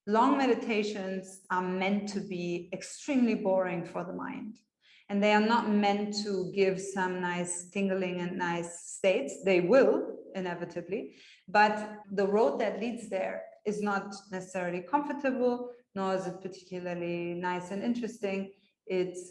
long meditations are meant to be extremely boring for the mind. And they are not meant to give some nice tingling and nice states. They will, inevitably, but the road that leads there is not necessarily comfortable, nor is it particularly nice and interesting. It's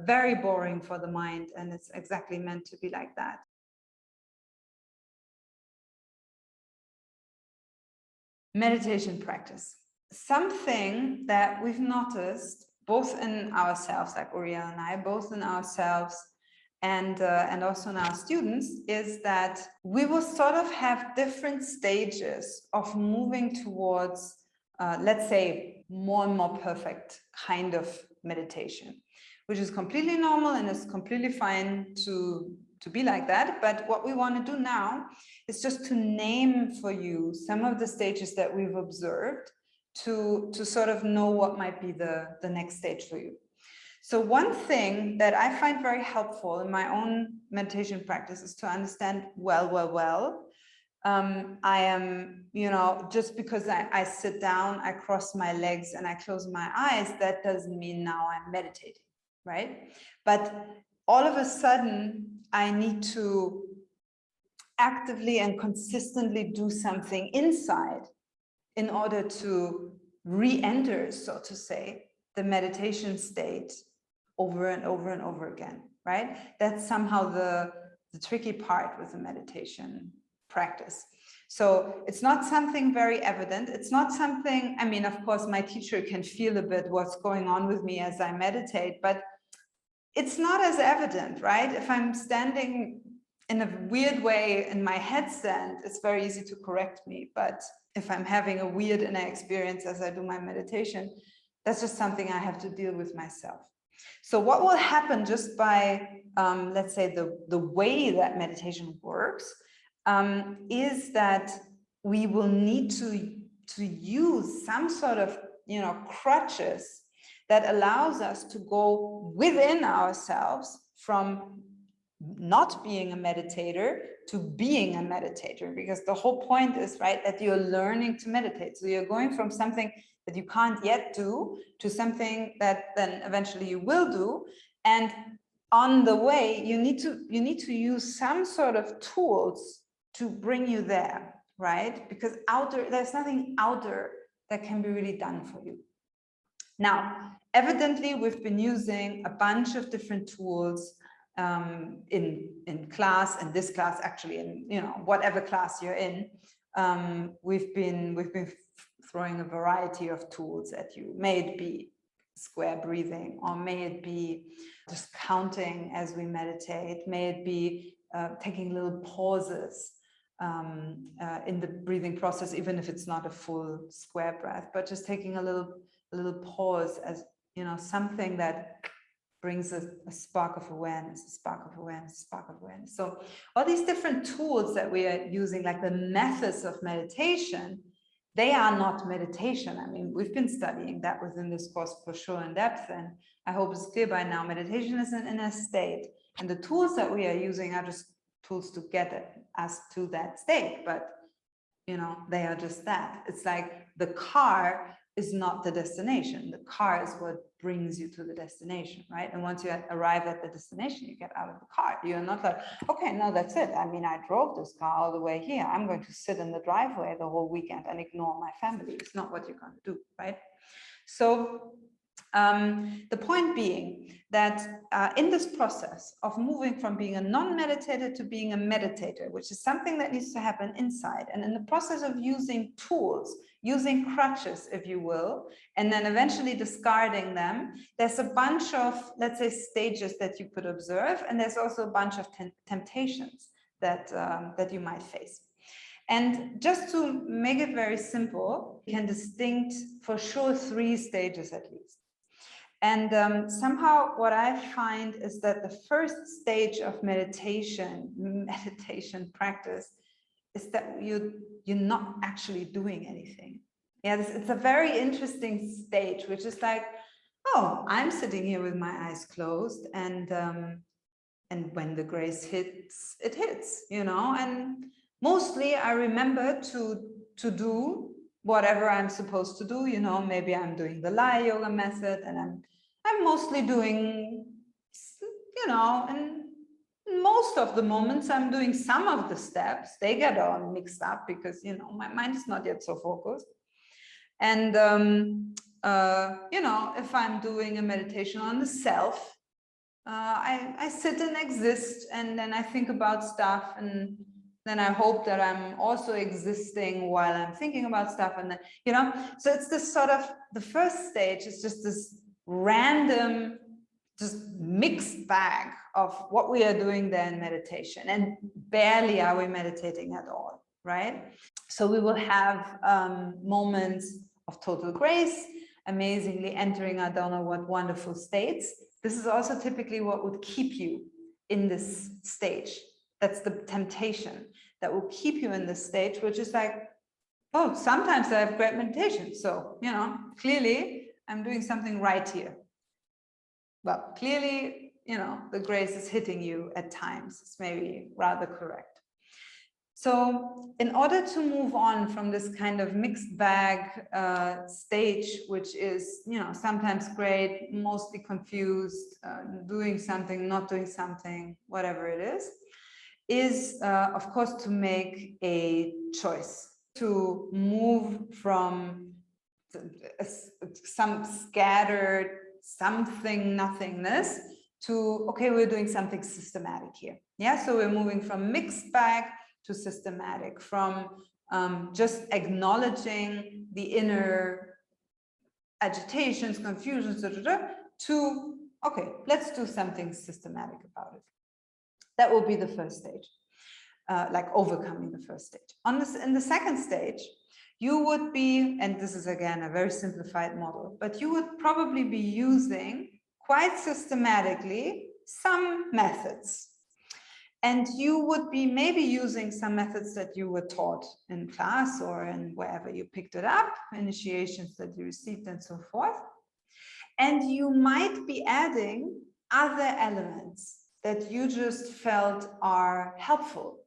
very boring for the mind, and it's exactly meant to be like that. Meditation practice. Something that we've noticed, both in ourselves, like Uriel and I, both in ourselves and also in our students, is that we will sort of have different stages of moving towards, let's say, more and more perfect kind of meditation, which is completely normal and is completely fine to be like that. But what we want to do now is just to name for you some of the stages that we've observed to sort of know what might be the next stage for you. So one thing that I find very helpful in my own meditation practice is to understand, I am, just because I sit down, I cross my legs and I close my eyes, that doesn't mean now I'm meditating, right? But all of a sudden, I need to actively and consistently do something inside in order to re-enter, so to say, the meditation state over and over and over again, right? That's somehow the tricky part with the meditation practice. So it's not something very evident. It's not something, I mean, of course, my teacher can feel a bit what's going on with me as I meditate, but it's not as evident, right? If I'm standing in a weird way in my headstand, it's very easy to correct me. But if I'm having a weird inner experience as I do my meditation, that's just something I have to deal with myself. So what will happen just by, let's say, the way that meditation works is that we will need to use some sort of, crutches that allows us to go within ourselves from not being a meditator to being a meditator, because the whole point is, right, that you're learning to meditate. So you're going from something that you can't yet do to something that then eventually you will do. And on the way, you need to use some sort of tools to bring you there, right? Because there's nothing outer that can be really done for you. Now, evidently, we've been using a bunch of different tools in class, and this class actually, in whatever class you're in, we've been throwing a variety of tools at you. May it be square breathing, or may it be just counting as we meditate, may it be taking little pauses in the breathing process, even if it's not a full square breath, but just taking a little pause as something that brings a spark of awareness, a spark of awareness, a spark of awareness. So all these different tools that we are using, like the methods of meditation, they are not meditation. I mean, we've been studying that within this course for sure in depth, and I hope it's clear by now. Meditation is an inner state, and the tools that we are using are just tools to get us to that state. But they are just that. It's like the car is not the destination. The car is what brings you to the destination, right? And once you arrive at the destination, you get out of the car. You're not like, okay, no, that's it. I mean, I drove this car all the way here. I'm going to sit in the driveway the whole weekend and ignore my family. It's not what you're going to do, right? So the point being that in this process of moving from being a non-meditator to being a meditator, which is something that needs to happen inside, and in the process of using tools, using crutches, if you will, and then eventually discarding them, there's a bunch of, let's say, stages that you could observe, and there's also a bunch of temptations that you might face. And just to make it very simple, you can distinct for sure 3 stages at least. And somehow what I find is that the first stage of meditation practice is that you're not actually doing anything. Yeah, it's a very interesting stage, which is like, oh, I'm sitting here with my eyes closed, and when the grace hits, it hits, and mostly I remember to do whatever I'm supposed to do. You know, maybe I'm doing the Laya yoga method, and I'm mostly doing, you know, and most of the moments I'm doing some of the steps. They get all mixed up because, you know, my mind is not yet so focused. And you know, if I'm doing a meditation on the self, I sit and exist, and then I think about stuff, and then I hope that I'm also existing while I'm thinking about stuff. And then, you know, so it's this sort of, the first stage is just this random, just mixed bag of what we are doing there in meditation, and barely are we meditating at all, right? So we will have moments of total grace, amazingly entering I don't know what wonderful states. This is also typically what would keep you in this stage. That's the temptation that will keep you in this stage, which is like, oh, sometimes I have great meditation. So, you know, clearly I'm doing something right here. Well, clearly, you know, the grace is hitting you at times. It's maybe rather correct. So in order to move on from this kind of mixed bag stage, which is, you know, sometimes great, mostly confused, doing something, not doing something, whatever it is of course to make a choice, to move from some scattered something nothingness to, okay, we're doing something systematic here. Yeah, so we're moving from mixed bag to systematic, from just acknowledging the inner agitations, confusions, to, okay, let's do something systematic about it. That will be the first stage, like overcoming the first stage. In the second stage, you would be, and this is again a very simplified model, but you would probably be using quite systematically some methods. And you would be maybe using some methods that you were taught in class or in wherever you picked it up, initiations that you received and so forth. And you might be adding other elements that you just felt are helpful.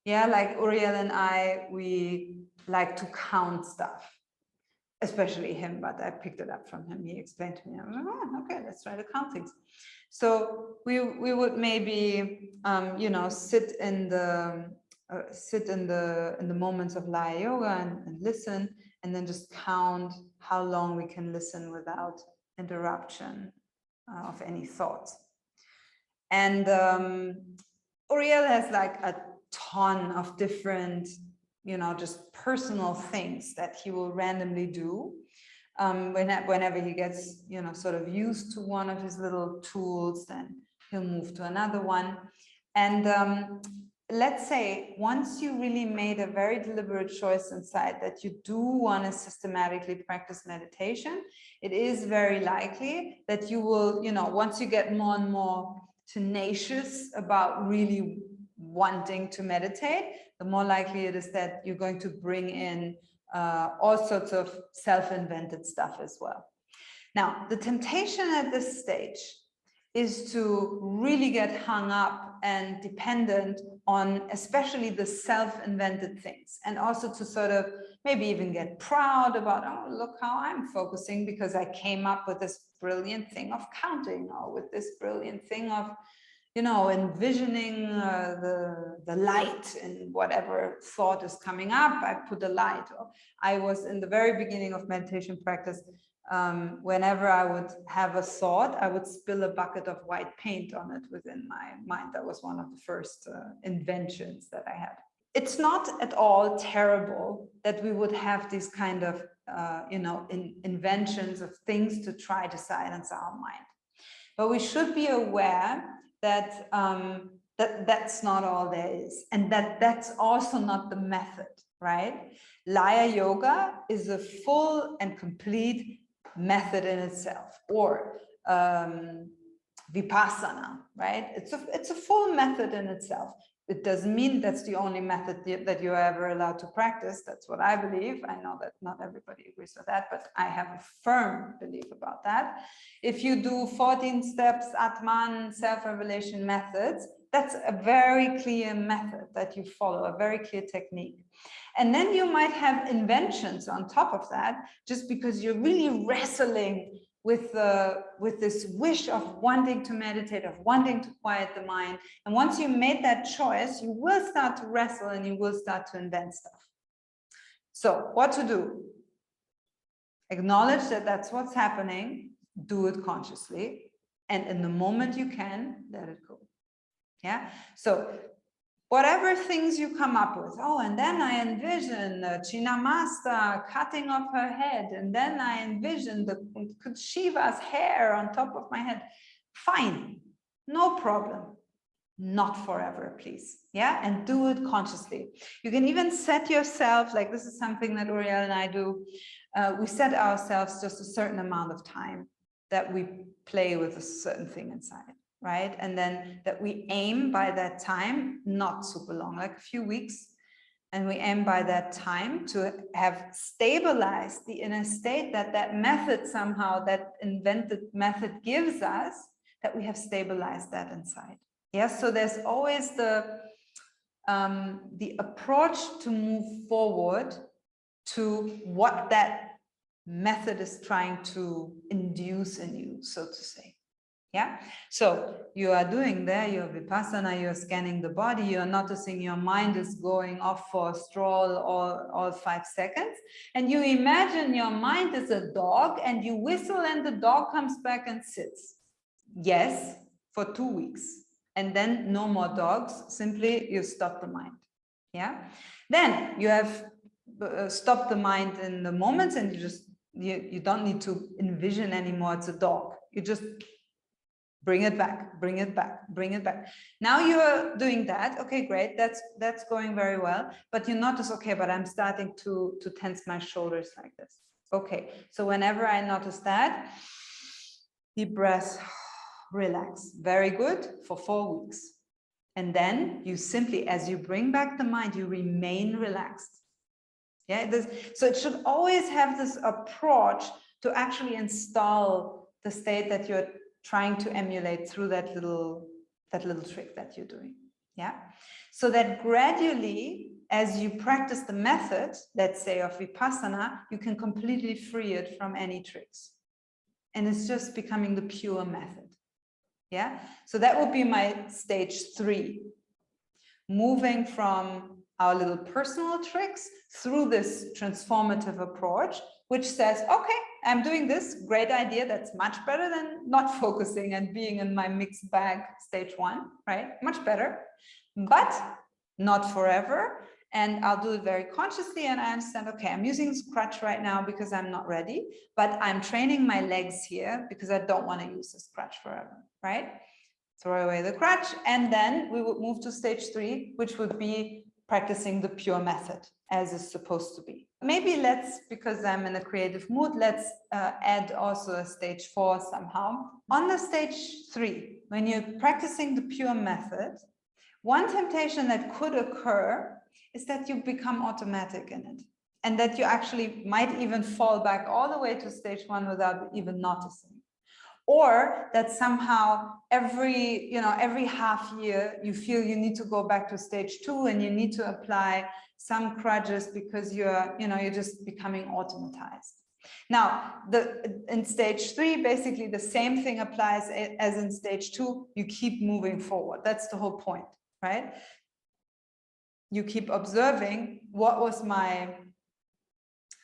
Yeah, like Uriel and I, we like to count stuff, especially him, but I picked it up from him. He explained to me, I was like, oh, okay, let's try to count things. So we would maybe you know, sit in the moments of Laya yoga and listen, and then just count how long we can listen without interruption of any thoughts. And Uriel has like a ton of different, you know, just personal things that he will randomly do. Whenever he gets, you know, sort of used to one of his little tools, then he'll move to another one. And let's say once you really made a very deliberate choice inside that you do want to systematically practice meditation, it is very likely that you will, you know, once you get more and more tenacious about really wanting to meditate, the more likely it is that you're going to bring in all sorts of self-invented stuff as well. Now, the temptation at this stage is to really get hung up and dependent on especially the self-invented things, and also to sort of maybe even get proud about, oh, look how I'm focusing because I came up with this brilliant thing of counting, or with this brilliant thing of, you know, envisioning the light in whatever thought is coming up. I put a light. Or I was in the very beginning of meditation practice, whenever I would have a thought, I would spill a bucket of white paint on it within my mind. That was one of the first inventions that I had. It's not at all terrible that we would have these kind of, you know, inventions of things to try to silence our mind. But we should be aware that that's not all there is, and that's also not the method, right? Laya yoga is a full and complete method in itself, or vipassana, right? It's a full method in itself. It doesn't mean that's the only method that you're ever allowed to practice. That's what I believe. I know that not everybody agrees with that, but I have a firm belief about that. If you do 14 steps, Atman, self-revelation methods, That's a very clear method that you follow, a very clear technique. And then you might have inventions on top of that, just because you're really wrestling with this wish of wanting to meditate, of wanting to quiet the mind. And once you made that choice, you will start to wrestle and you will start to invent stuff. So what to do? Acknowledge that that's what's happening, do it consciously, and in the moment you can, let it go. Yeah, so whatever things you come up with, oh, and then I envision the Chinnamasta cutting off her head, and then I envision the Shiva's hair on top of my head. Fine, no problem. Not forever, please. Yeah, and do it consciously. You can even set yourself, like this is something that Uriel and I do. We set ourselves just a certain amount of time that we play with a certain thing inside, right? And then that we aim by that time, not super long, like a few weeks. And we aim by that time to have stabilized the inner state that method somehow, that invented method gives us, that we have stabilized that inside. Yes, so there's always the approach to move forward to what that method is trying to induce in you, so to say. Yeah, so you are doing there, you're vipassana, you're scanning the body, you're noticing your mind is going off for a stroll all 5 seconds, and you imagine your mind is a dog and you whistle and the dog comes back and sits. Yes, for 2 weeks. And then no more dogs, simply you stop the mind. Yeah, then you have stopped the mind in the moments, and you don't need to envision anymore it's a dog. You just bring it back, bring it back, bring it back. Now you're doing that. Okay, great. That's going very well. But you notice, okay, but I'm starting to tense my shoulders like this. Okay, so whenever I notice that, deep breath, relax. Very good for 4 weeks. And then you simply, as you bring back the mind, you remain relaxed. Yeah, so it should always have this approach to actually install the state that you're trying to emulate through that little trick that you're doing. Yeah, so that gradually, as you practice the method, let's say of vipassana, you can completely free it from any tricks, and it's just becoming the pure method. Yeah, so that would be my stage 3, moving from our little personal tricks through this transformative approach, which says, okay, I'm doing this, great idea, that's much better than not focusing and being in my mixed bag stage 1, right? Much better, but not forever. And I'll do it very consciously, and I understand, okay, I'm using this crutch right now because I'm not ready, but I'm training my legs here because I don't want to use this crutch forever, right? Throw away the crutch, and then we would move to stage 3, which would be practicing the pure method as is supposed to be. Maybe let's, because I'm in a creative mood, let's add also a stage 4 somehow. On the stage 3, when you're practicing the pure method, one temptation that could occur is that you become automatic in it, and that you actually might even fall back all the way to stage 1 without even noticing. Or that somehow every half year you feel you need to go back to stage 2 and you need to apply some crutches because you're just becoming automatized. Now, in stage 3, basically the same thing applies as in stage 2. You keep moving forward. That's the whole point, right? You keep observing what was my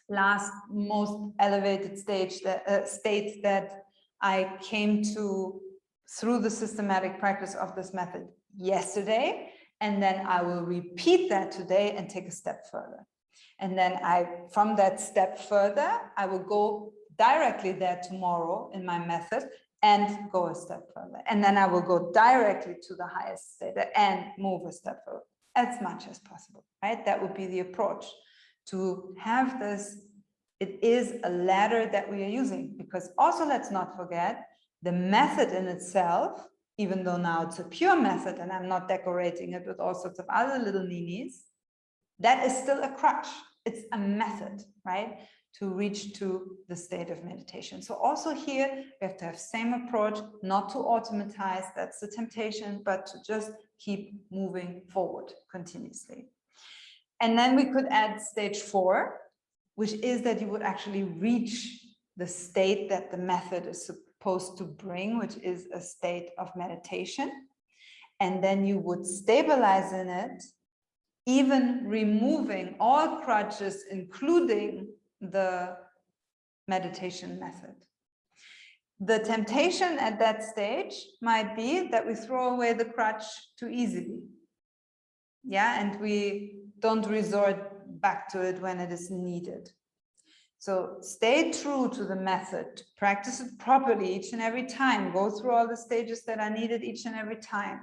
last most elevated state that I came to through the systematic practice of this method yesterday, and then I will repeat that today and take a step further. And then from that step further, I will go directly there tomorrow in my method and go a step further. And then I will go directly to the highest state and move a step further as much as possible, right? That would be the approach to have this. It is a ladder that we are using, because also let's not forget the method in itself, even though now it's a pure method and I'm not decorating it with all sorts of other little ninis, that is still a crutch. It's a method, right? To reach to the state of meditation. So also here, we have to have same approach, not to automatize, that's the temptation, but to just keep moving forward continuously. And then we could add stage 4, which is that you would actually reach the state that the method is supposed to bring, which is a state of meditation. And then you would stabilize in it, even removing all crutches, including the meditation method. The temptation at that stage might be that we throw away the crutch too easily. Yeah, and we don't resort back to it when it is needed. So stay true to the method, practice it properly each and every time, go through all the stages that are needed each and every time.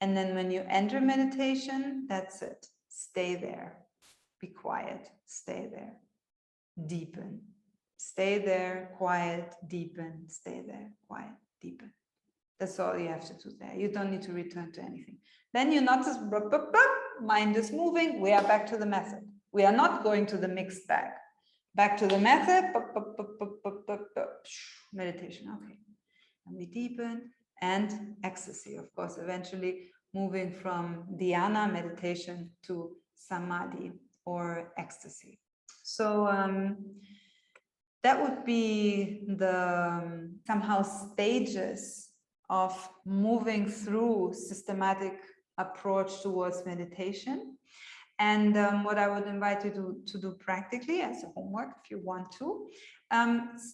And then when you enter meditation, that's it. Stay there, be quiet, stay there, deepen, stay there, quiet, deepen, stay there, quiet, deepen. That's all you have to do there. You don't need to return to anything. Then you notice, mind is moving. We are back to the method. We are not going to the mixed bag. Back to the method, meditation, okay. And we deepen, and ecstasy, of course, eventually moving from dhyana, meditation, to samadhi or ecstasy. So that would be the somehow stages of moving through systematic approach towards meditation. And what I would invite you to do practically as a homework, if you want to,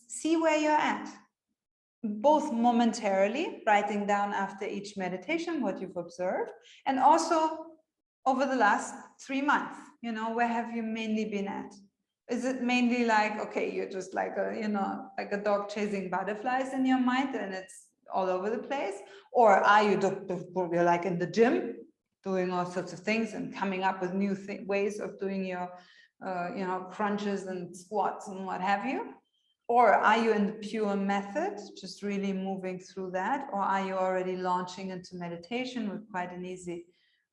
see where you're at, both momentarily, writing down after each meditation what you've observed, and also over the last 3 months, you know, where have you mainly been at? Is it mainly like, okay, you're just like a, you know, like a dog chasing butterflies in your mind and it's all over the place? Or are you you're like in the gym, doing all sorts of things and coming up with new ways of doing your, you know, crunches and squats and what have you? Or are you in the pure method, just really moving through that? Or are you already launching into meditation with quite an easy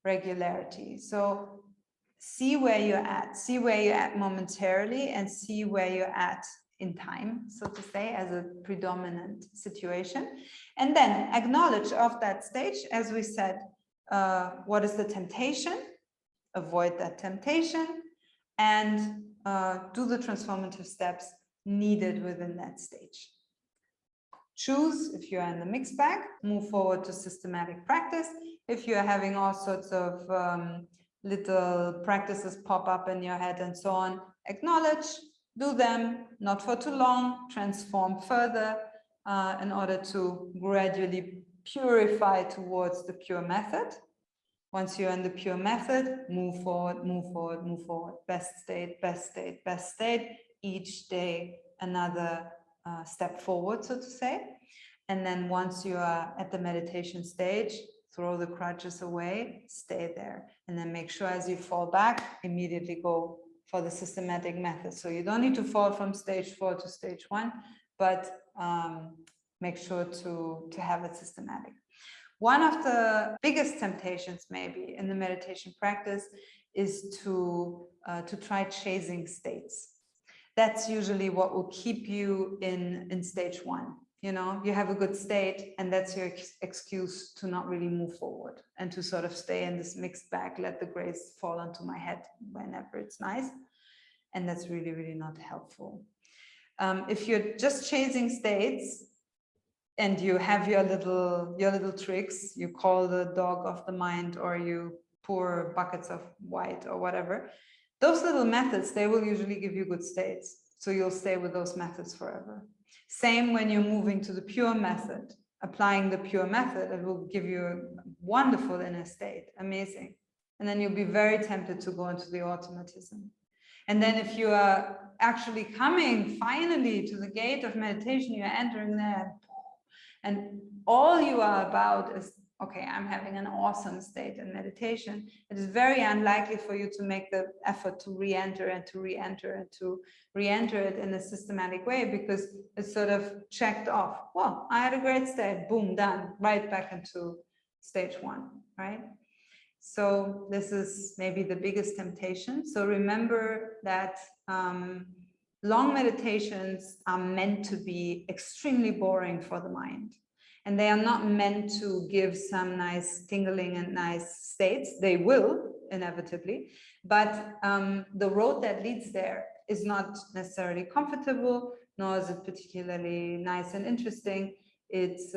regularity? So see where you're at momentarily, and see where you're at in time, so to say, as a predominant situation. And then acknowledge of that stage, as we said, what is the temptation? Avoid that temptation, and do the transformative steps needed within that stage. Choose, if you're in the mixed bag, move forward to systematic practice. If you're having all sorts of little practices pop up in your head and so on, acknowledge, do them, not for too long, transform further in order to gradually purify towards the pure method. Once you're in the pure method, move forward, move forward, move forward. Best state, best state, best state. Each day, another step forward, so to say. And then once you are at the meditation stage, throw the crutches away, stay there. And then make sure as you fall back, immediately go for the systematic method. So you don't need to fall from stage 4 to stage 1, but make sure to have it systematic. One of the biggest temptations maybe in the meditation practice is to try chasing states. That's usually what will keep you in stage 1. You know, you have a good state and that's your excuse to not really move forward and to sort of stay in this mixed bag, let the grace fall onto my head whenever it's nice. And that's really, really not helpful. If you're just chasing states and you have your little tricks, you call the dog of the mind, or you pour buckets of white or whatever, those little methods, they will usually give you good states. So you'll stay with those methods forever. Same when you're moving to the pure method, applying the pure method, it will give you a wonderful inner state, amazing. And then you'll be very tempted to go into the automatism. And then if you are actually coming finally to the gate of meditation, you're entering there, and all you are about is, okay, I'm having an awesome state in meditation. It is very unlikely for you to make the effort to re-enter and to re-enter and to re-enter it in a systematic way, because it's sort of checked off. Well, I had a great state, boom, done, right back into stage 1, right? So this is maybe the biggest temptation. So remember that long meditations are meant to be extremely boring for the mind. And they are not meant to give some nice tingling and nice states. They will, inevitably. But the road that leads there is not necessarily comfortable, nor is it particularly nice and interesting. It's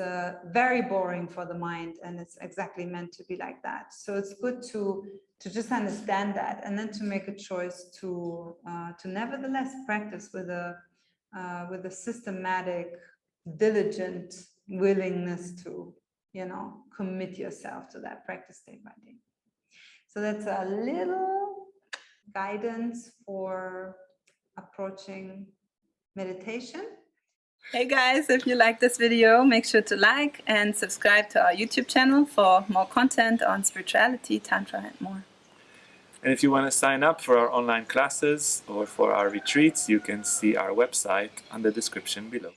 very boring for the mind, and it's exactly meant to be like that. So it's good to just understand that, and then to make a choice to nevertheless practice with a systematic, diligent willingness to, commit yourself to that practice day by day. So that's a little guidance for approaching meditation. Hey guys, if you like this video, make sure to like and subscribe to our YouTube channel for more content on spirituality, Tantra, and more. And if you want to sign up for our online classes or for our retreats, you can see our website on the description below.